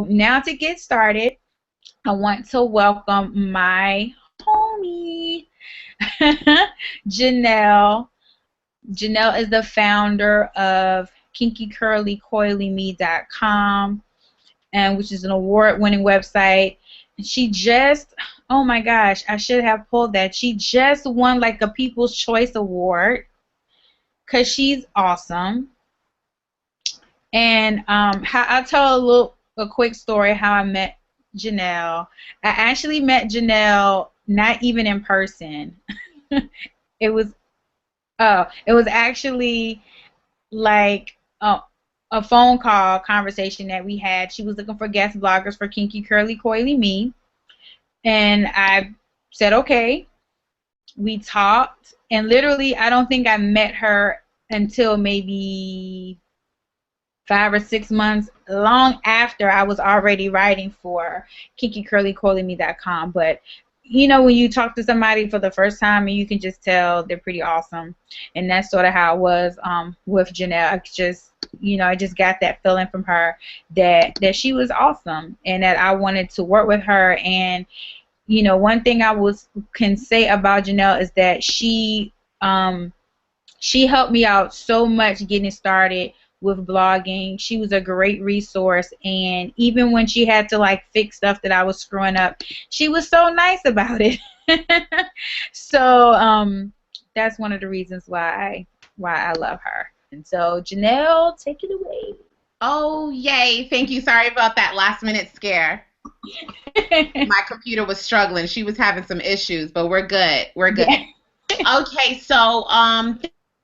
now to get started, I want to welcome my homie, Janelle. Janelle is the founder of kinkycurlycoilyme.com, and which is an award-winning website. And she just, oh my gosh, I should have pulled that. She just won like a People's Choice Award because she's awesome. And I'll tell a quick story how I met Janelle. I actually met Janelle not even in person. It was it was actually like a phone call conversation that we had. She was looking for guest bloggers for Kinky Curly Coily Me, and I said okay. We talked, and literally, I don't think I met her until maybe 5 or 6 months, long after I was already writing for kinkycurlycoilyme.com. But you know, when you talk to somebody for the first time and you can just tell they're pretty awesome, and that's sort of how it was with Janelle. I just got that feeling from her that she was awesome and that I wanted to work with her. And one thing can say about Janelle is that she helped me out so much getting started with blogging. She was a great resource, and even when she had to like fix stuff that I was screwing up, she was so nice about it. So that's one of the reasons why I love her. And so Janelle, take it away. Oh, yay. Thank you. Sorry about that last minute scare. My computer was struggling. She was having some issues, but we're good. We're good. Yeah. Okay, so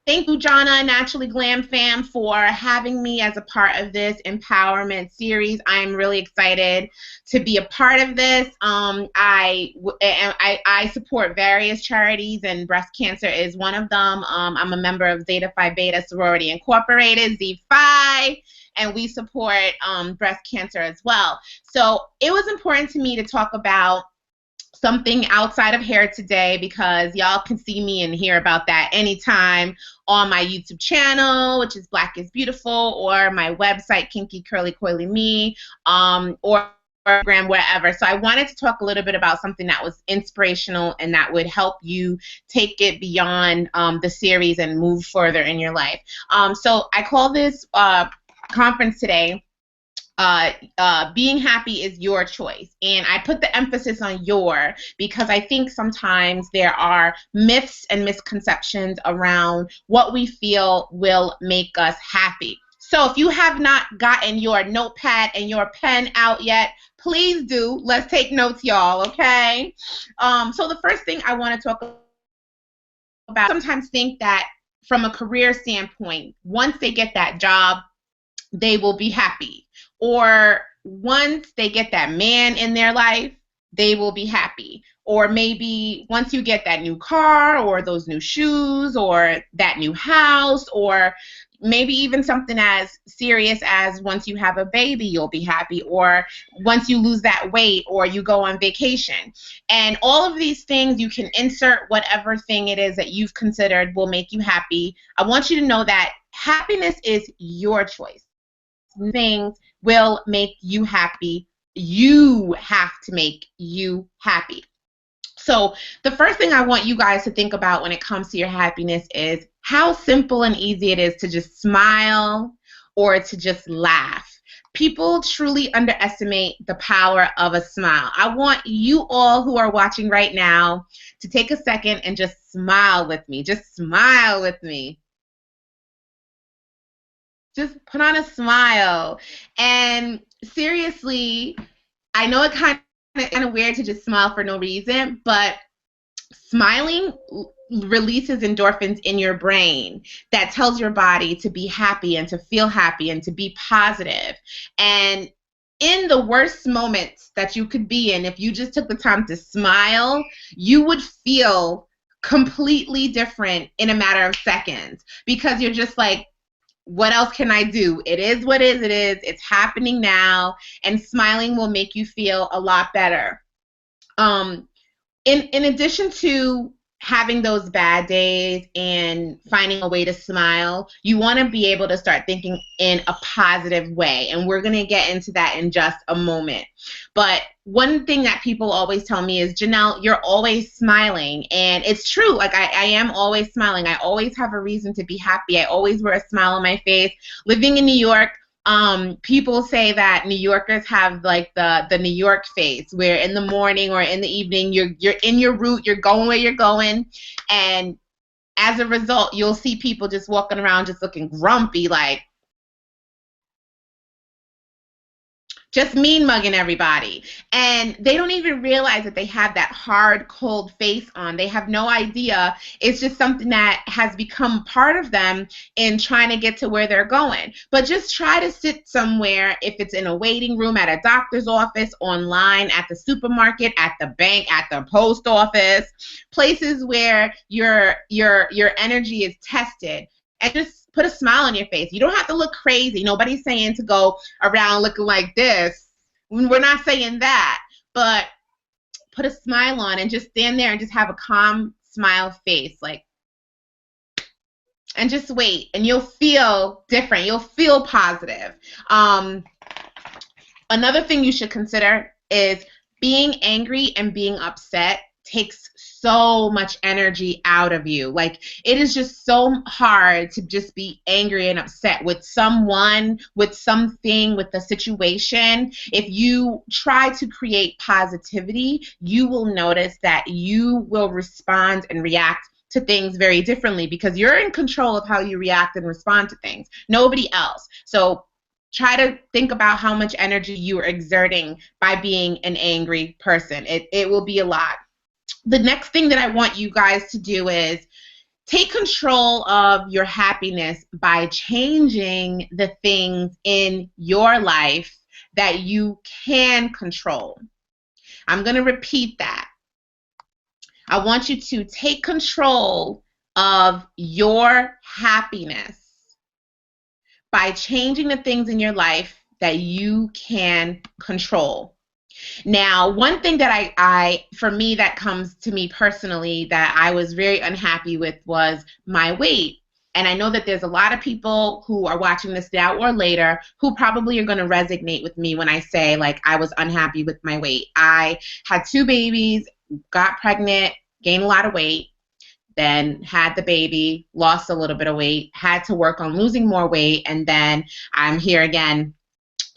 thank you, Jonna, Naturally Glam fam, for having me as a part of this empowerment series. I am really excited to be a part of this. I support various charities, and breast cancer is one of them. I'm a member of Zeta Phi Beta Sorority Incorporated, Z5, and we support breast cancer as well. So it was important to me to talk about something outside of hair today, because y'all can see me and hear about that anytime on my YouTube channel, which is Black is Beautiful, or my website, Kinky Curly Coily Me, or program, wherever. So I wanted to talk a little bit about something that was inspirational and that would help you take it beyond the series and move further in your life. So I call this conference today being happy is your choice. And I put the emphasis on your because I think sometimes there are myths and misconceptions around what we feel will make us happy. So if you have not gotten your notepad and your pen out yet, please do. Let's take notes, y'all, okay? So the first thing I want to talk about, sometimes think that from a career standpoint, once they get that job, they will be happy. Or once they get that man in their life, they will be happy. Or maybe once you get that new car or those new shoes or that new house, or maybe even something as serious as once you have a baby, you'll be happy, or once you lose that weight, or you go on vacation. And all of these things, you can insert whatever thing it is that you've considered will make you happy. I want you to know that happiness is your choice. Things will make you happy. You have to make you happy. So the first thing I want you guys to think about when it comes to your happiness is how simple and easy it is to just smile or to just laugh. People truly underestimate the power of a smile. I want you all who are watching right now to take a second and just smile with me. Just smile with me. Just put on a smile. And seriously, I know it kind of weird to just smile for no reason, but smiling releases endorphins in your brain that tells your body to be happy and to feel happy and to be positive. And in the worst moments that you could be in, if you just took the time to smile, you would feel completely different in a matter of seconds, because you're just like, what else can I do? It is what it is. It's happening now, and smiling will make you feel a lot better. In addition to having those bad days and finding a way to smile, you want to be able to start thinking in a positive way. And we're going to get into that in just a moment. But one thing that people always tell me is, Janelle, you're always smiling. And it's true. Like, I am always smiling. I always have a reason to be happy. I always wear a smile on my face. Living in New York, people say that New Yorkers have like the New York face, where in the morning or in the evening you're in your route, you're going where you're going, and as a result you'll see people just walking around just looking grumpy, like just mean mugging everybody. And they don't even realize that they have that hard, cold face on. They have no idea. It's just something that has become part of them in trying to get to where they're going. But just try to sit somewhere, if it's in a waiting room, at a doctor's office, online, at the supermarket, at the bank, at the post office, places where your energy is tested. And just put a smile on your face. You don't have to look crazy. Nobody's saying to go around looking like this. We're not saying that. But put a smile on and just stand there and just have a calm smile face. Like, and just wait. And you'll feel different. You'll feel positive. Another thing you should consider is being angry and being upset takes so much energy out of you. Like, it is just so hard to just be angry and upset with someone, with something, with the situation. If you try to create positivity, you will notice that you will respond and react to things very differently, because you're in control of how you react and respond to things. Nobody else. So try to think about how much energy you are exerting by being an angry person. It will be a lot. The next thing that I want you guys to do is take control of your happiness by changing the things in your life that you can control. I'm going to repeat that. I want you to take control of your happiness by changing the things in your life that you can control. Now, one thing that for me, that comes to me personally that I was very unhappy with was my weight. And I know that there's a lot of people who are watching this now or later who probably are going to resonate with me when I say, like, I was unhappy with my weight. I had 2 babies, got pregnant, gained a lot of weight, then had the baby, lost a little bit of weight, had to work on losing more weight, and then I'm here again,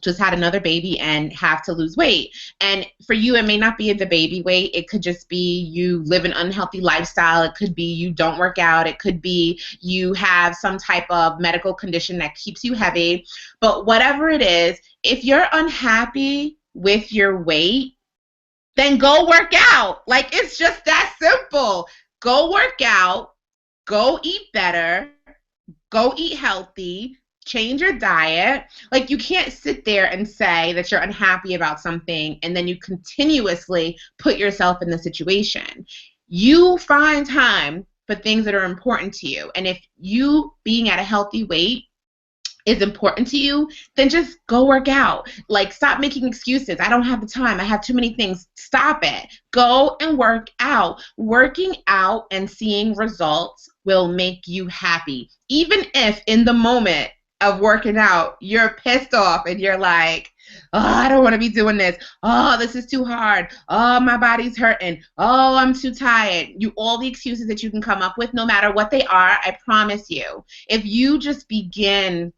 just had another baby and have to lose weight. And for you, it may not be the baby weight. It could just be you live an unhealthy lifestyle. It could be you don't work out. It could be you have some type of medical condition that keeps you heavy. But whatever it is, if you're unhappy with your weight, then go work out. Like, it's just that simple. Go work out. Go eat better. Go eat healthy. Change your diet. Like, you can't sit there and say that you're unhappy about something and then you continuously put yourself in the situation. You find time for things that are important to you. And if you being at a healthy weight is important to you, then just go work out. Like, stop making excuses. I don't have the time. I have too many things. Stop it. Go and work out. Working out and seeing results will make you happy. Even if in the moment of working out, you're pissed off and you're like, oh, I don't want to be doing this. Oh, this is too hard. Oh, my body's hurting. Oh, I'm too tired. All the excuses that you can come up with, no matter what they are, I promise you, if you just begin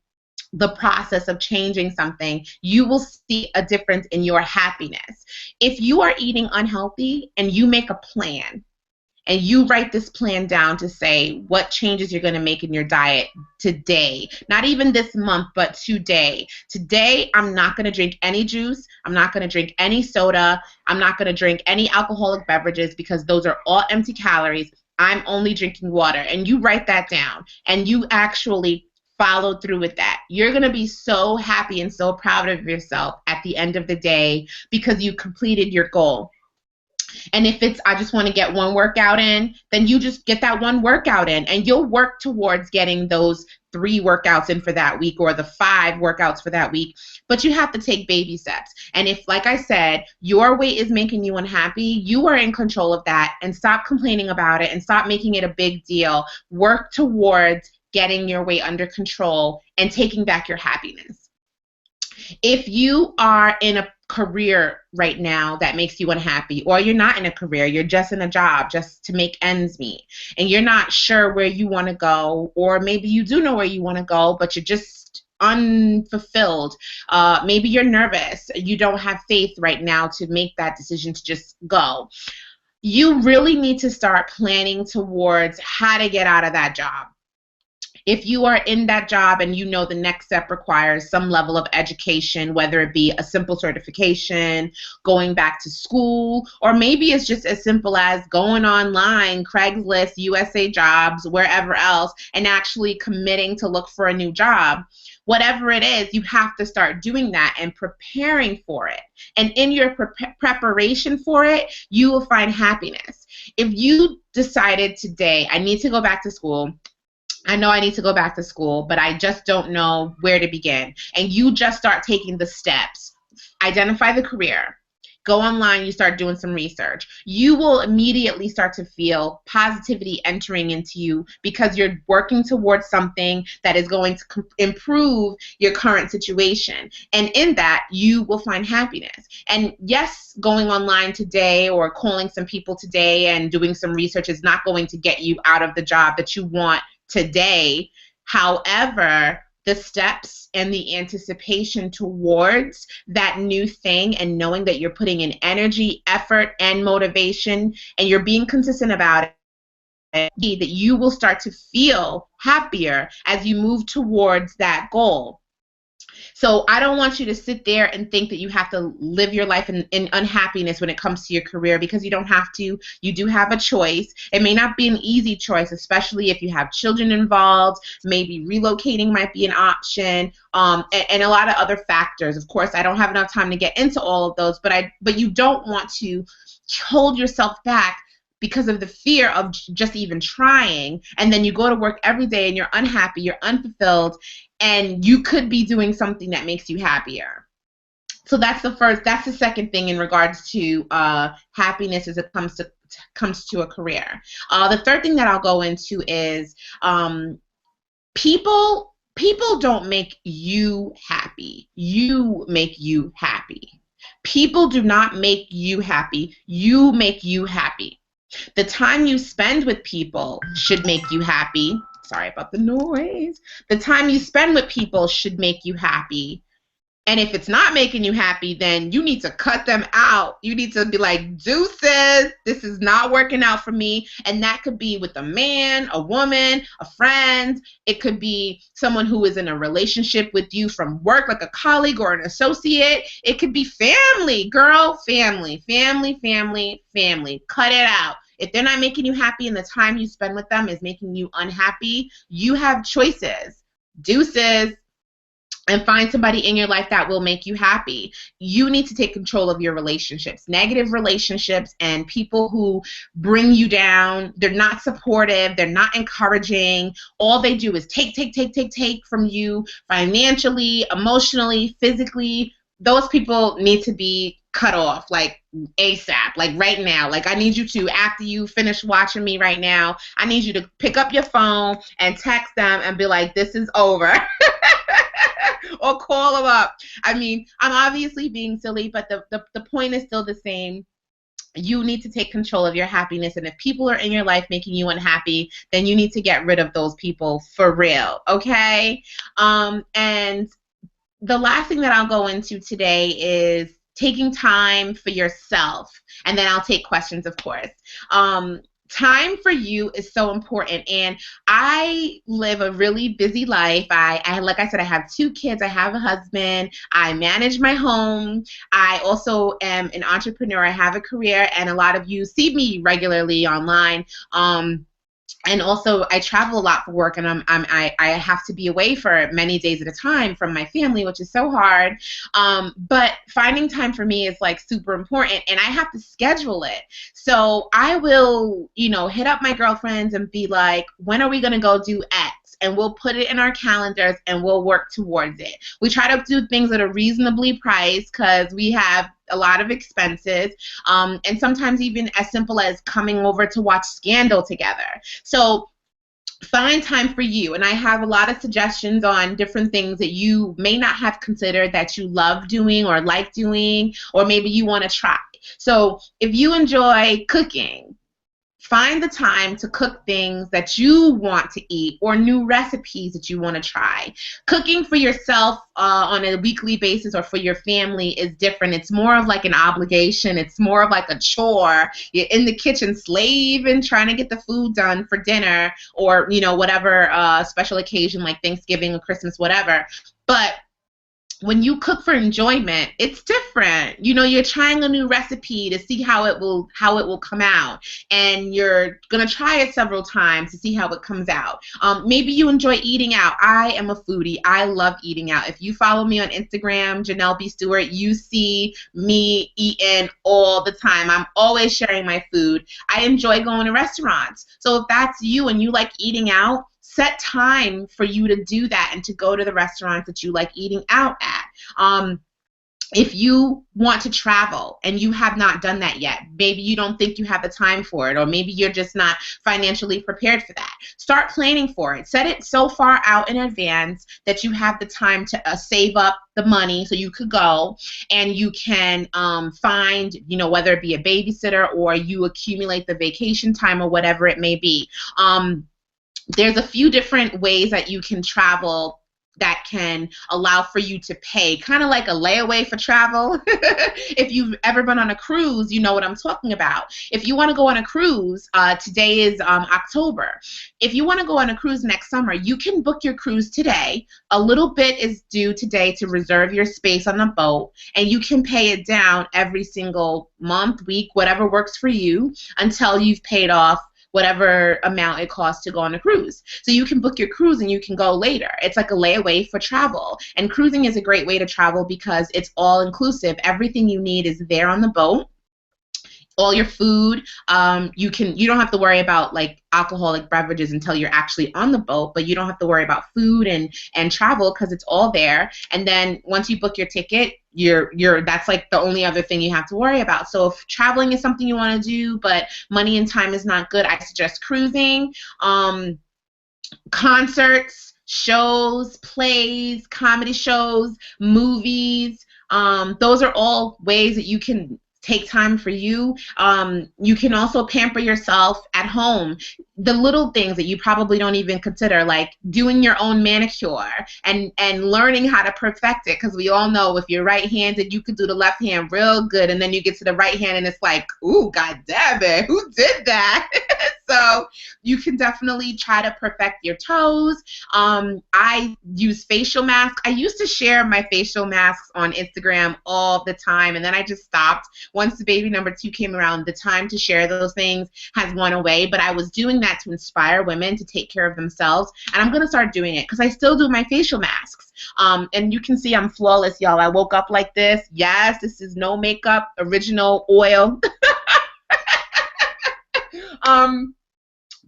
the process of changing something, you will see a difference in your happiness. If you are eating unhealthy and you make a plan, and you write this plan down to say what changes you're going to make in your diet today, not even this month, but today. Today, I'm not going to drink any juice. I'm not going to drink any soda. I'm not going to drink any alcoholic beverages, because those are all empty calories. I'm only drinking water. And you write that down, and you actually follow through with that. You're going to be so happy and so proud of yourself at the end of the day because you completed your goal. And if it's, I just want to get one workout in, then you just get that one workout in, and you'll work towards getting those 3 workouts in for that week, or the 5 workouts for that week. But you have to take baby steps. And if, like I said, your weight is making you unhappy, you are in control of that, and stop complaining about it and stop making it a big deal. Work towards getting your weight under control and taking back your happiness. If you are in a career right now that makes you unhappy, or you're not in a career, you're just in a job just to make ends meet, and you're not sure where you want to go, or maybe you do know where you want to go, but you're just unfulfilled. Maybe you're nervous. You don't have faith right now to make that decision to just go. You really need to start planning towards how to get out of that job. If you are in that job and you know the next step requires some level of education, whether it be a simple certification, going back to school, or maybe it's just as simple as going online, Craigslist, USA Jobs, wherever else, and actually committing to look for a new job. Whatever it is, you have to start doing that and preparing for it. And in your preparation for it, you will find happiness. If you decided today, I need to go back to school, I know I need to go back to school, but I just don't know where to begin. And you just start taking the steps. Identify the career. Go online, you start doing some research. You will immediately start to feel positivity entering into you because you're working towards something that is going to improve your current situation. And in that, you will find happiness. And yes, going online today or calling some people today and doing some research is not going to get you out of the job that you want today. However, the steps and the anticipation towards that new thing and knowing that you're putting in energy, effort, and motivation, and you're being consistent about it, that you will start to feel happier as you move towards that goal. So I don't want you to sit there and think that you have to live your life in unhappiness when it comes to your career, because you don't have to. You do have a choice. It may not be an easy choice, especially if you have children involved. Maybe relocating might be an option, and a lot of other factors. Of course, I don't have enough time to get into all of those, but you don't want to hold yourself back because of the fear of just even trying, and then you go to work every day and you're unhappy, you're unfulfilled, and you could be doing something that makes you happier. So that's the second thing in regards to happiness as it comes to a career. The third thing that I'll go into is people don't make you happy. You make you happy. People do not make you happy. You make you happy. The time you spend with people should make you happy. Sorry about the noise. The time you spend with people should make you happy. And if it's not making you happy, then you need to cut them out. You need to be like, deuces, this is not working out for me. And that could be with a man, a woman, a friend. It could be someone who is in a relationship with you from work, like a colleague or an associate. It could be family, girl, family. Cut it out. If they're not making you happy and the time you spend with them is making you unhappy, you have choices. Deuces. And find somebody in your life that will make you happy. You need to take control of your relationships. Negative relationships and people who bring you down, they're not supportive, they're not encouraging. All they do is take from you financially, emotionally, physically. Those people need to be cut off, like ASAP, like right now. Like I need you to, after you finish watching me right now, I need you to pick up your phone and text them and be like, this is over. Or call them up. I mean, I'm obviously being silly, but the point is still the same. You need to take control of your happiness, and if people are in your life making you unhappy, then you need to get rid of those people for real, okay? And the last thing that I'll go into today is taking time for yourself, and then I'll take questions, of course. Time for you is so important, and I live a really busy life. I like I said, I have 2 kids. I have a husband. I manage my home. I also am an entrepreneur. I have a career, and a lot of you see me regularly online. and also I travel a lot for work, and I have to be away for many days at a time from my family, which is so hard. But finding time for me is like super important, and I have to schedule it. So I will, hit up my girlfriends and be like, when are we gonna go do X? And we'll put it in our calendars and we'll work towards it. We try to do things that are reasonably priced because we have a lot of expenses, and sometimes even as simple as coming over to watch Scandal together. So find time for you, and I have a lot of suggestions on different things that you may not have considered that you love doing or like doing, or maybe you want to try. So if you enjoy cooking, find the time to cook things that you want to eat or new recipes that you want to try. Cooking for yourself on a weekly basis or for your family is different. It's more of like an obligation. It's more of like a chore. You're in the kitchen slaving, trying to get the food done for dinner or, whatever special occasion like Thanksgiving or Christmas, whatever. But when you cook for enjoyment, it's different. You're trying a new recipe to see how it will come out, and you're gonna try it several times to see how it comes out. Maybe you enjoy eating out. I am a foodie. I love eating out. If you follow me on Instagram, Janelle B. Stewart, you see me eating all the time. I'm always sharing my food. I enjoy going to restaurants. So if that's you and you like eating out, set time for you to do that and to go to the restaurants that you like eating out at. If you want to travel and you have not done that yet, maybe you don't think you have the time for it, or maybe you're just not financially prepared for that. Start planning for it. Set it so far out in advance that you have the time to save up the money so you could go, and you can find, whether it be a babysitter or you accumulate the vacation time or whatever it may be. There's a few different ways that you can travel that can allow for you to pay, kind of like a layaway for travel. If you've ever been on a cruise, you know what I'm talking about. If you want to go on a cruise, today is October. If you want to go on a cruise next summer, you can book your cruise today. A little bit is due today to reserve your space on the boat, and you can pay it down every single month, week, whatever works for you, until you've paid off whatever amount it costs to go on a cruise. So you can book your cruise and you can go later. It's like a layaway for travel. And cruising is a great way to travel because it's all inclusive. Everything you need is there on the boat. All your food, you don't have to worry about like alcoholic beverages until you're actually on the boat, but you don't have to worry about food and travel because it's all there. And then once you book your ticket, that's like the only other thing you have to worry about. So if traveling is something you want to do, but money and time is not good, I suggest cruising. Concerts, shows, plays, comedy shows, movies. Those are all ways that you can take time for you. You can also pamper yourself at home. The little things that you probably don't even consider, like doing your own manicure and learning how to perfect it, because we all know if you're right-handed, you could do the left hand real good, and then you get to the right hand and it's like, ooh, god damn it, who did that? So you can definitely try to perfect your toes. I use facial masks. I used to share my facial masks on Instagram all the time, and then I just stopped. Once the baby number 2 came around, the time to share those things has gone away, but I was doing that to inspire women to take care of themselves, and I'm going to start doing it because I still do my facial masks. And you can see I'm flawless, y'all. I woke up like this. Yes, this is no makeup, original oil.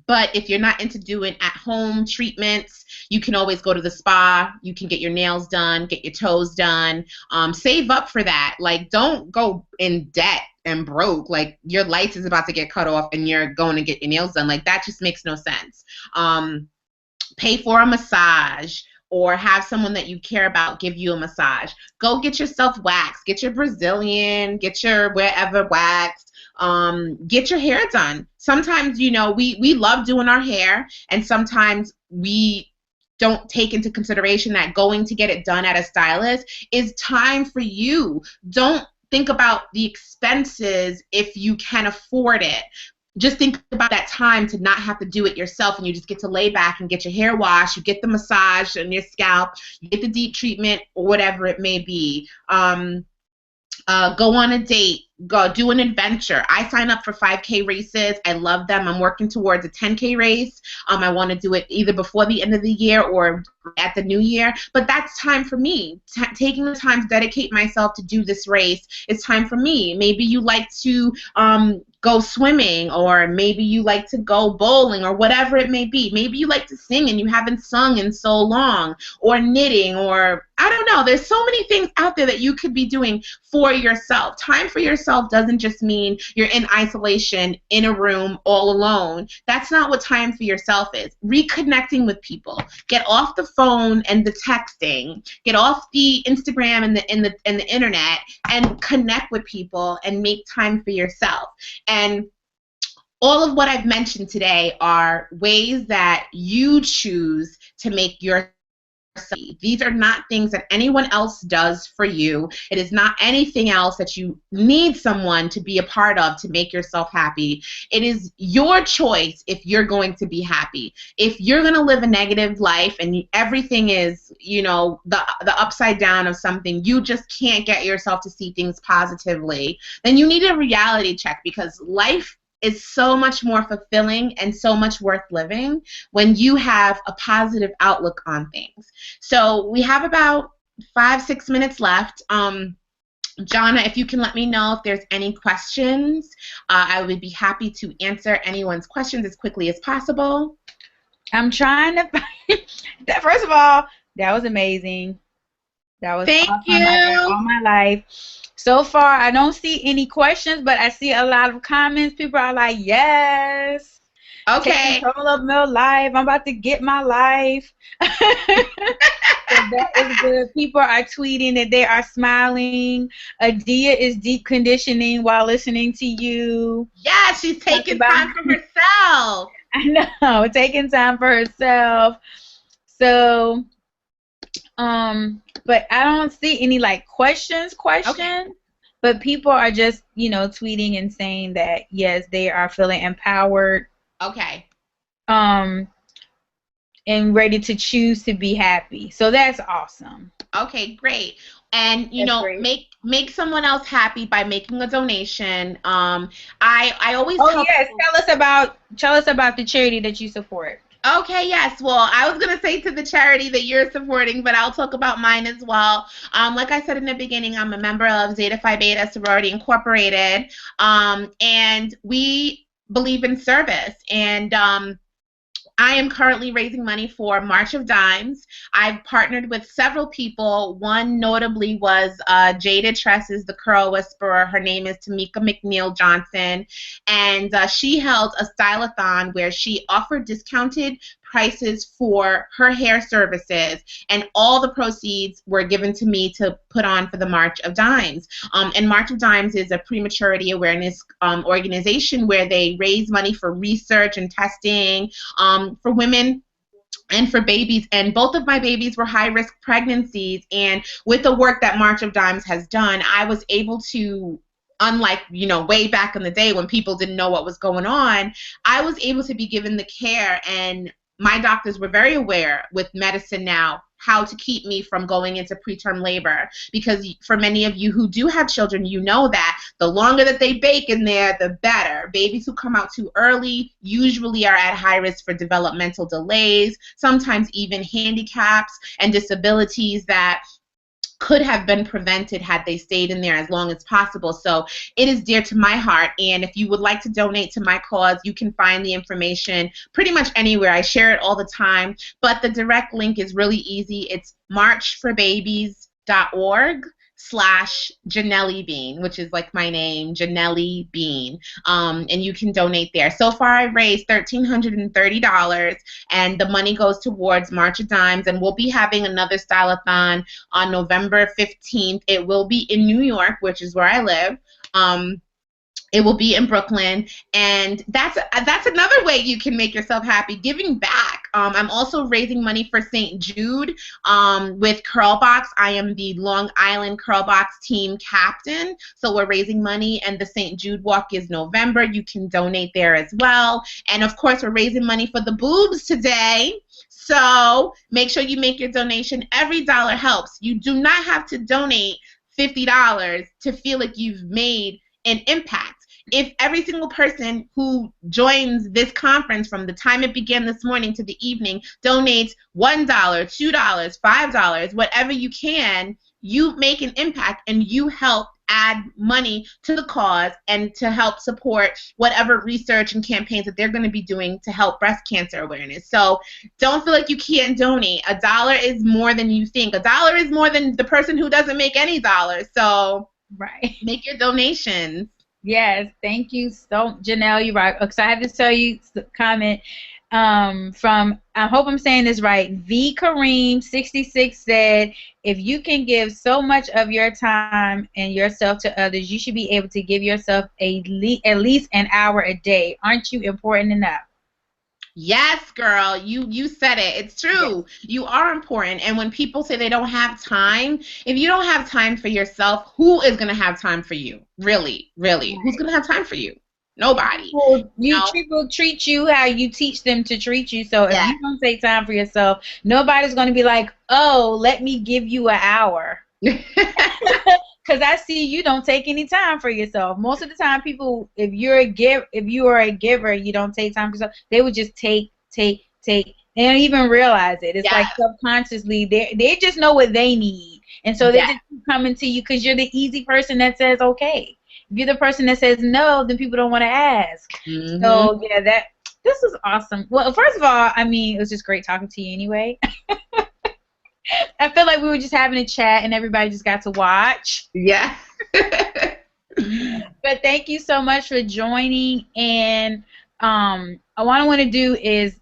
But if you're not into doing at-home treatments, you can always go to the spa. You can get your nails done, get your toes done. Save up for that. Like, don't go in debt and broke. Like, your lights is about to get cut off and you're going to get your nails done. Like, that just makes no sense. Pay for a massage, or have someone that you care about give you a massage. Go get yourself waxed. Get your Brazilian, get your wherever waxed. Get your hair done. Sometimes, we love doing our hair, and sometimes we don't take into consideration that going to get it done at a stylist is time for you. Don't think about the expenses if you can afford it. Just think about that time to not have to do it yourself, and you just get to lay back and get your hair washed, you get the massage on your scalp, you get the deep treatment, or whatever it may be. Go on a date. go do an adventure. I sign up for 5K races. I love them. I'm working towards a 10K race. I want to do it either before the end of the year or at the new year. But that's time for me. Taking the time to dedicate myself to do this race is time for me. Maybe you like to go swimming, or maybe you like to go bowling, or whatever it may be. Maybe you like to sing and you haven't sung in so long, or knitting, or I don't know. There's so many things out there that you could be doing for yourself. Time for yourself doesn't just mean you're in isolation in a room all alone. That's not what time for yourself is. Reconnecting with people. Get off the phone and the texting. Get off the Instagram and the internet, and connect with people and make time for yourself. And all of what I've mentioned today are ways that you choose to make your. These are not things that anyone else does for you. It is not anything else that you need someone to be a part of to make yourself happy. It is your choice if you're going to be happy. If you're going to live a negative life and everything is, the upside down of something, you just can't get yourself to see things positively, then you need a reality check, because life is so much more fulfilling and so much worth living when you have a positive outlook on things. So we have about 5-6 minutes left. Jonna, if you can let me know if there's any questions, I would be happy to answer anyone's questions as quickly as possible. I'm trying to find that. First of all, that was amazing. That was Thank awesome. you. All my life. So far, I don't see any questions, but I see a lot of comments. People are like, yes. Okay. Take control of my life. I'm about to get my life. So that is good. People are tweeting that they are smiling. Adia is deep conditioning while listening to you. Yeah, she's taking time for herself. I know, taking time for herself. So, but I don't see any questions. Okay. But people are just, tweeting and saying that yes, they are feeling empowered. Okay. And ready to choose to be happy. So that's awesome. Okay, great. And make someone else happy by making a donation. I always tell us about the charity that you support. Okay, yes. Well, I was going to say to the charity that you're supporting, but I'll talk about mine as well. Like I said in the beginning, I'm a member of Zeta Phi Beta Sorority Incorporated, and we believe in service. And I am currently raising money for March of Dimes. I've partnered with several people. One notably was Jada Tresses, the Curl Whisperer. Her name is Tamika McNeil Johnson. And she held a style-a-thon where she offered discounted prices for her hair services, and all the proceeds were given to me to put on for the March of Dimes. And March of Dimes is a prematurity awareness organization where they raise money for research and testing for women and for babies. And both of my babies were high-risk pregnancies, and with the work that March of Dimes has done, I was able to, unlike, way back in the day when people didn't know what was going on, I was able to be given the care, and my doctors were very aware with medicine now how to keep me from going into preterm labor, because for many of you who do have children, you know that the longer that they bake in there, the better. Babies who come out too early usually are at high risk for developmental delays, sometimes even handicaps and disabilities that could have been prevented had they stayed in there as long as possible. So it is dear to my heart, and if you would like to donate to my cause, you can find the information pretty much anywhere. I share it all the time, but the direct link is really easy. It's marchforbabies.org/Janelle Bean, which is like my name, Janelle Bean, and you can donate there. So far, I've raised $1,330, and the money goes towards March of Dimes, and we'll be having another style-a-thon on November 15th. It will be in New York, which is where I live. It will be in Brooklyn, and that's another way you can make yourself happy, giving back. I'm also raising money for St. Jude with Curlbox. I am the Long Island Curlbox team captain, so we're raising money, and the St. Jude Walk is November. You can donate there as well. And, of course, we're raising money for the boobs today. So make sure you make your donation. Every dollar helps. You do not have to donate $50 to feel like you've made an impact. If every single person who joins this conference from the time it began this morning to the evening donates $1, $2, $5, whatever you can, you make an impact and you help add money to the cause and to help support whatever research and campaigns that they're going to be doing to help breast cancer awareness. So don't feel like you can't donate. $1 is more than you think. $1 is more than the person who doesn't make any dollars. So right, make your donations. Yes, thank you so, Janelle. You're right. Because I have to tell you the comment from, I hope I'm saying this right. V Kareem 66 said, if you can give so much of your time and yourself to others, you should be able to give yourself at least an hour a day. Aren't you important enough? Yes, girl, you said it. It's true. Yes. You are important. And when people say they don't have time, if you don't have time for yourself, who is going to have time for you? Really, really. Right. Who's going to have time for you? Nobody. Well, people treat you how you teach them to treat you. So if you don't take time for yourself, nobody's going to be like, oh, let me give you an hour. Because I see you don't take any time for yourself. Most of the time, people, if you are a giver, you don't take time for yourself. They would just take. They don't even realize it. It's like subconsciously, they just know what they need, and so they just keep coming to you because you're the easy person that says okay. If you're the person that says no, then people don't want to ask. Mm-hmm. So yeah, this is awesome. Well, first of all, I mean, it was just great talking to you anyway. I feel like we were just having a chat and everybody just got to watch. Yeah. But thank you so much for joining. And what I want to do is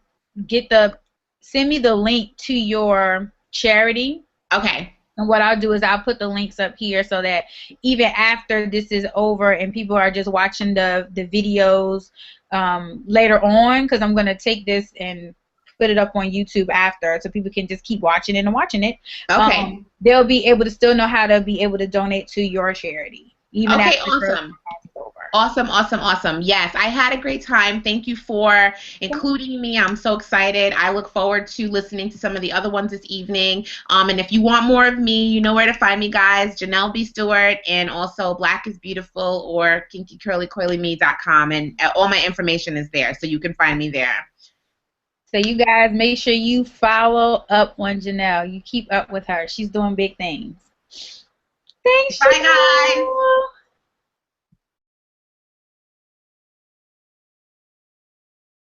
send me the link to your charity. Okay. And what I'll do is I'll put the links up here so that even after this is over and people are just watching the videos later on, because I'm going to take this and put it up on YouTube after, so people can just keep watching it and watching it. Okay. They'll be able to still know how to be able to donate to your charity. Even okay, after awesome. Awesome, awesome, awesome. Yes, I had a great time. Thank you for including me. I'm so excited. I look forward to listening to some of the other ones this evening. And if you want more of me, you know where to find me, guys. Janelle B. Stewart, and also Black is Beautiful or kinkycurlycoilyme.com. And all my information is there, so you can find me there. So you guys make sure you follow up on Janelle. You keep up with her. She's doing big things. Thanks, Bye, guys.